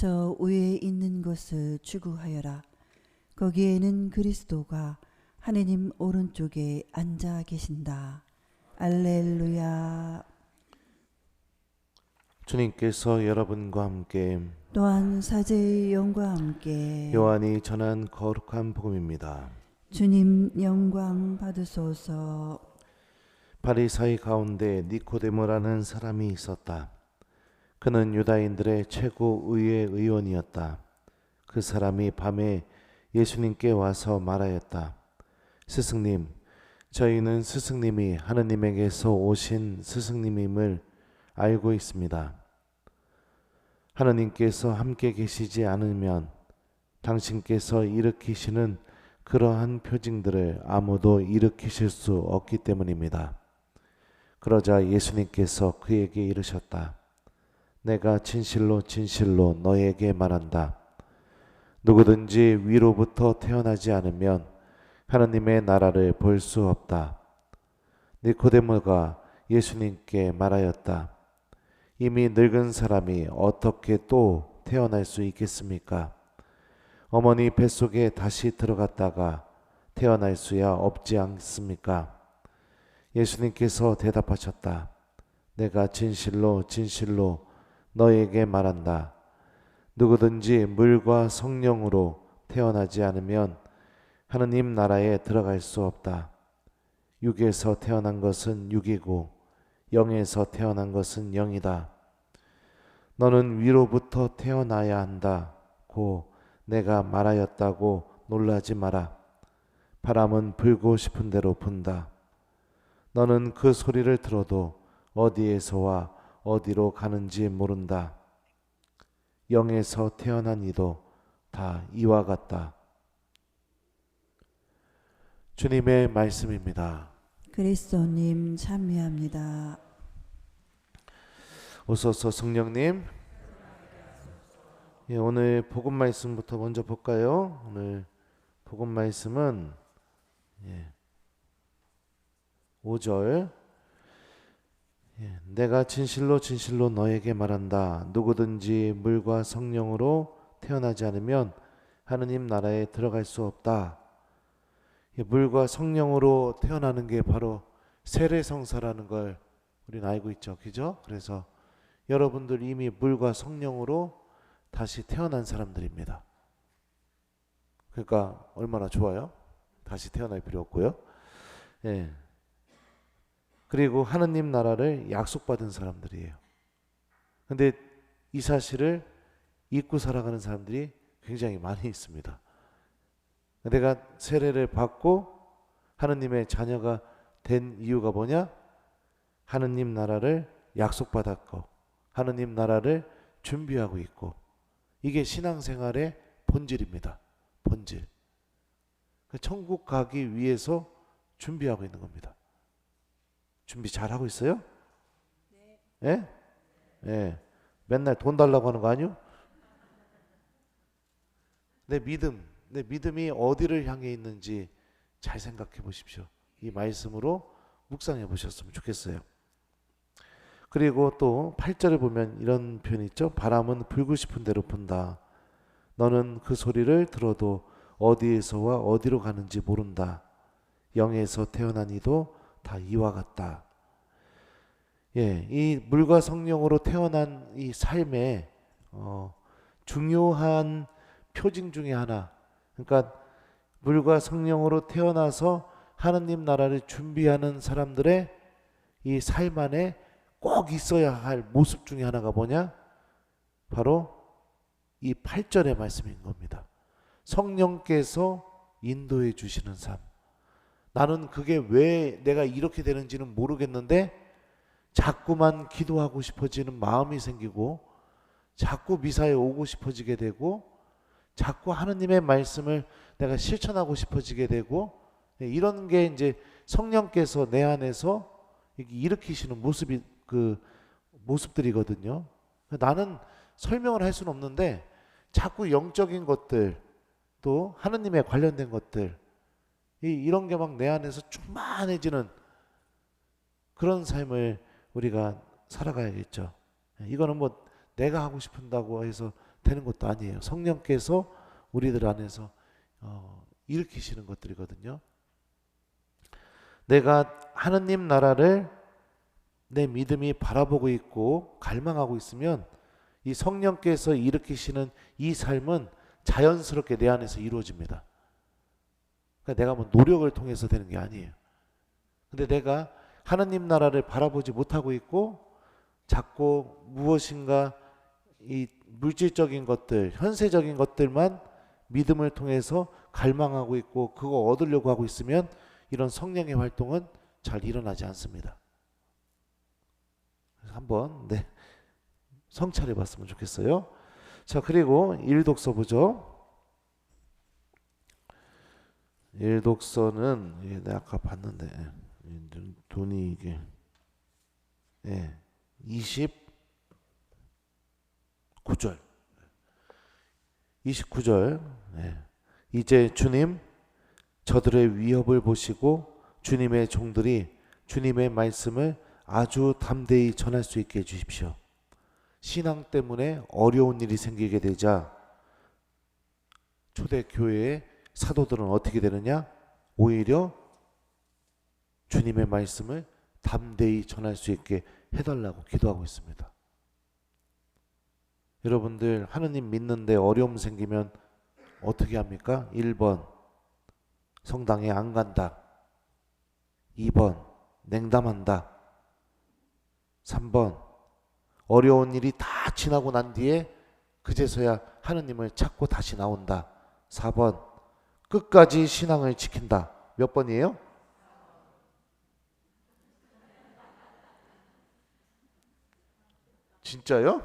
저 위에 있는 것을 추구하여라. 거기에는 그리스도가 하느님 오른쪽에 앉아 계신다. 알렐루야. 주님께서 여러분과 함께 또한 사제의 영과 함께 요한이 전한 거룩한 복음입니다. 주님 영광 받으소서. 바리사이 가운데 니코데모라는 사람이 있었다. 그는 유다인들의 최고 의회 의원이었다. 그 사람이 밤에 예수님께 와서 말하였다. 스승님, 저희는 스승님이 하느님에게서 오신 스승님임을 알고 있습니다. 하느님께서 함께 계시지 않으면 당신께서 일으키시는 그러한 표징들을 아무도 일으키실 수 없기 때문입니다. 그러자 예수님께서 그에게 이르셨다. 내가 진실로 진실로 너에게 말한다. 누구든지 위로부터 태어나지 않으면 하느님의 나라를 볼 수 없다. 니코데모가 예수님께 말하였다. 이미 늙은 사람이 어떻게 또 태어날 수 있겠습니까? 어머니 뱃속에 다시 들어갔다가 태어날 수야 없지 않습니까? 예수님께서 대답하셨다. 내가 진실로 진실로 너에게 말한다. 누구든지 물과 성령으로 태어나지 않으면 하느님 나라에 들어갈 수 없다. 육에서 태어난 것은 육이고 영에서 태어난 것은 영이다. 너는 위로부터 태어나야 한다고 내가 말하였다고 놀라지 마라. 바람은 불고 싶은 대로 분다. 너는 그 소리를 들어도 어디에서와 어디로 가는지 모른다. 영에서 태어난 이도 다 이와 같다. 주님의 말씀입니다. 그리스도님 참여합니다. 오소서 성령님. 오늘 복음 말씀부터 먼저 볼까요? 오늘 복음 말씀은 5절. 내가 진실로 진실로 너에게 말한다. 누구든지 물과 성령으로 태어나지 않으면 하느님 나라에 들어갈 수 없다. 물과 성령으로 태어나는 게 바로 세례성사라는 걸 우리는 알고 있죠. 그죠? 그래서 여러분들 이미 물과 성령으로 다시 태어난 사람들입니다. 그러니까 얼마나 좋아요? 다시 태어날 필요 없고요. 예. 그리고 하느님 나라를 약속받은 사람들이에요. 근데 이 사실을 잊고 살아가는 사람들이 굉장히 많이 있습니다. 내가 세례를 받고 하느님의 자녀가 된 이유가 뭐냐? 하느님 나라를 약속받았고 하느님 나라를 준비하고 있고, 이게 신앙생활의 본질입니다. 본질. 천국 가기 위해서 준비하고 있는 겁니다. 준비 잘하고 있어요? 네. 예? 예. 맨날 돈 달라고 하는 거 아니요? 내 믿음이 어디를 향해 있는지 잘 생각해 보십시오. 이 말씀으로 묵상해 보셨으면 좋겠어요. 그리고 또 8절에 보면 이런 표현이 있죠. 바람은 불고 싶은 대로 분다. 너는 그 소리를 들어도 어디에서와 어디로 가는지 모른다. 영에서 태어난 이도 다 이와 같다. 이 물과 성령으로 태어난 이 삶의 중요한 표징 중에 하나. 그러니까 물과 성령으로 태어나서 하느님 나라를 준비하는 사람들의 이 삶 안에 꼭 있어야 할 모습 중에 하나가 뭐냐? 바로 이 8절의 말씀인 겁니다. 성령께서 인도해 주시는 삶. 나는 그게 왜 내가 이렇게 되는지는 모르겠는데 자꾸만 기도하고 싶어지는 마음이 생기고, 자꾸 미사에 오고 싶어지게 되고, 자꾸 하느님의 말씀을 내가 실천하고 싶어지게 되고, 이런 게 이제 성령께서 내 안에서 일으키시는 모습들이거든요. 나는 설명을 할 수는 없는데 자꾸 영적인 것들, 또 하느님에 관련된 것들, 이런 게 막 내 안에서 충만해지는 그런 삶을 우리가 살아가야겠죠. 이거는 뭐 내가 하고 싶은다고 해서 되는 것도 아니에요. 성령께서 우리들 안에서 일으키시는 것들이거든요. 내가 하느님 나라를 내 믿음이 바라보고 있고 갈망하고 있으면 이 성령께서 일으키시는 이 삶은 자연스럽게 내 안에서 이루어집니다. 그러니까 내가 뭐 노력을 통해서 되는 게 아니에요. 근데 내가 하느님 나라를 바라보지 못하고 있고 자꾸 무엇인가 이 물질적인 것들, 현세적인 것들만 믿음을 통해서 갈망하고 있고 그거 얻으려고 하고 있으면 이런 성령의 활동은 잘 일어나지 않습니다. 한번 성찰해 봤으면 좋겠어요. 자, 그리고 일독서 보죠. 일독서는 내가 아까 봤는데 돈이 이게 29절 29절 이제 주님 저들의 위협을 보시고 주님의 종들이 주님의 말씀을 아주 담대히 전할 수 있게 해주십시오. 신앙 때문에 어려운 일이 생기게 되자 초대교회의 사도들은 어떻게 되느냐? 오히려 주님의 말씀을 담대히 전할 수 있게 해달라고 기도하고 있습니다. 여러분들 하느님 믿는데 어려움 생기면 어떻게 합니까? 1번 성당에 안 간다. 2번 냉담한다. 3번 어려운 일이 다 지나고 난 뒤에 그제서야 하느님을 찾고 다시 나온다. 4번 끝까지 신앙을 지킨다. 몇 번이에요? 진짜요?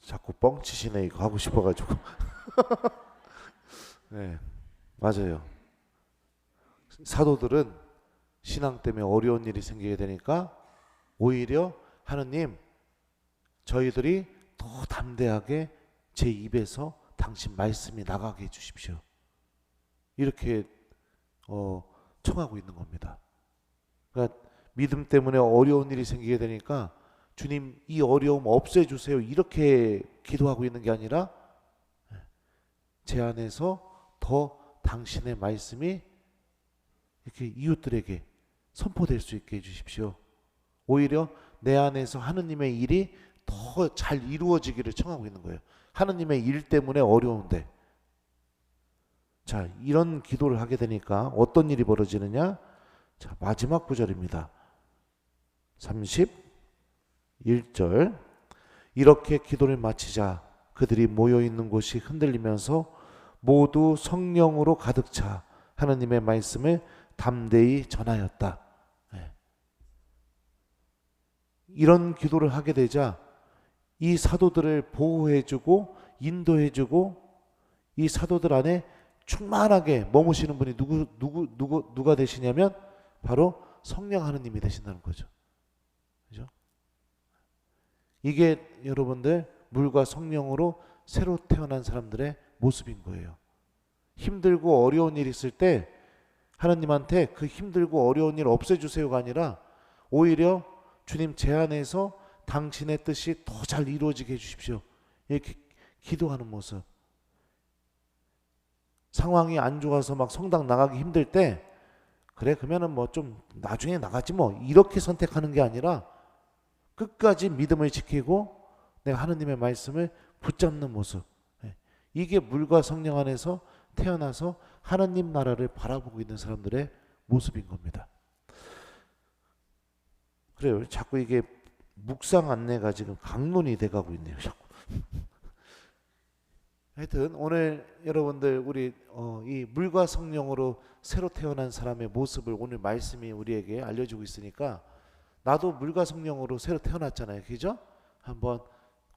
자꾸 뻥치시네. 이거 하고 싶어가지고. 네, 맞아요. 사도들은 신앙 때문에 어려운 일이 생기게 되니까 오히려 하느님 저희들이 더 담대하게 제 입에서 당신 말씀이 나가게 해주십시오. 이렇게 청하고 있는 겁니다. 그러니까 믿음 때문에 어려운 일이 생기게 되니까 주님 이 어려움 없애주세요 이렇게 기도하고 있는 게 아니라 제 안에서 더 당신의 말씀이 이렇게 이웃들에게 선포될 수 있게 해주십시오. 오히려 내 안에서 하느님의 일이 더 잘 이루어지기를 청하고 있는 거예요. 하느님의 일 때문에 어려운데. 자, 이런 기도를 하게 되니까 어떤 일이 벌어지느냐? 자, 마지막 구절입니다. 31절. 이렇게 기도를 마치자 그들이 모여 있는 곳이 흔들리면서 모두 성령으로 가득 차 하느님의 말씀을 담대히 전하였다. 이런 기도를 하게 되자 이 사도들을 보호해주고 인도해주고 이 사도들 안에 충만하게 머무시는 분이 누가 되시냐면 바로 성령 하느님이 되신다는 거죠. 그죠? 이게 여러분들 물과 성령으로 새로 태어난 사람들의 모습인 거예요. 힘들고 어려운 일 있을 때 하나님한테 그 힘들고 어려운 일 없애주세요가 아니라 오히려 주님 제 안에서 당신의 뜻이 더 잘 이루어지게 해주십시오. 이렇게 기도하는 모습. 상황이 안 좋아서 막 성당 나가기 힘들 때 그래 그러면은 뭐 좀 나중에 나가지 뭐 이렇게 선택하는 게 아니라 끝까지 믿음을 지키고 내가 하느님의 말씀을 붙잡는 모습. 이게 물과 성령 안에서 태어나서 하느님 나라를 바라보고 있는 사람들의 모습인 겁니다. 그래요. 자꾸 이게 묵상 안내가 지금 강론이 돼가고 있네요. 자꾸. 하여튼 오늘 여러분들 우리 이 물과 성령으로 새로 태어난 사람의 모습을 오늘 말씀이 우리에게 알려주고 있으니까 나도 물과 성령으로 새로 태어났잖아요. 그죠? 한번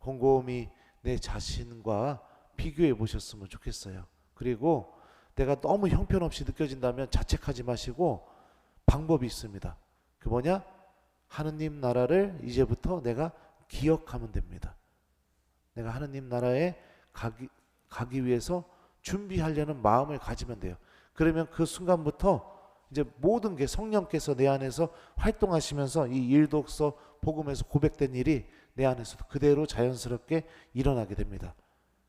곰곰이 내 자신과 비교해 보셨으면 좋겠어요. 그리고 내가 너무 형편없이 느껴진다면 자책하지 마시고 방법이 있습니다. 그 뭐냐? 하느님 나라를 이제부터 내가 기억하면 됩니다. 내가 하느님 나라에 가기 위해서 준비하려는 마음을 가지면 돼요. 그러면 그 순간부터 이제 모든 게 성령께서 내 안에서 활동하시면서 이 일독서 복음에서 고백된 일이 내 안에서도 그대로 자연스럽게 일어나게 됩니다.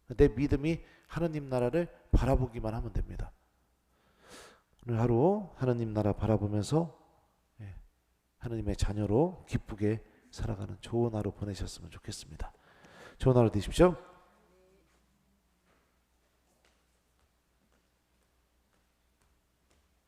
내 믿음이 하느님 나라를 바라보기만 하면 됩니다. 오늘 하루 하느님 나라 바라보면서 하느님의 자녀로 기쁘게 살아가는 좋은 하루 보내셨으면 좋겠습니다. 좋은 하루 되십시오.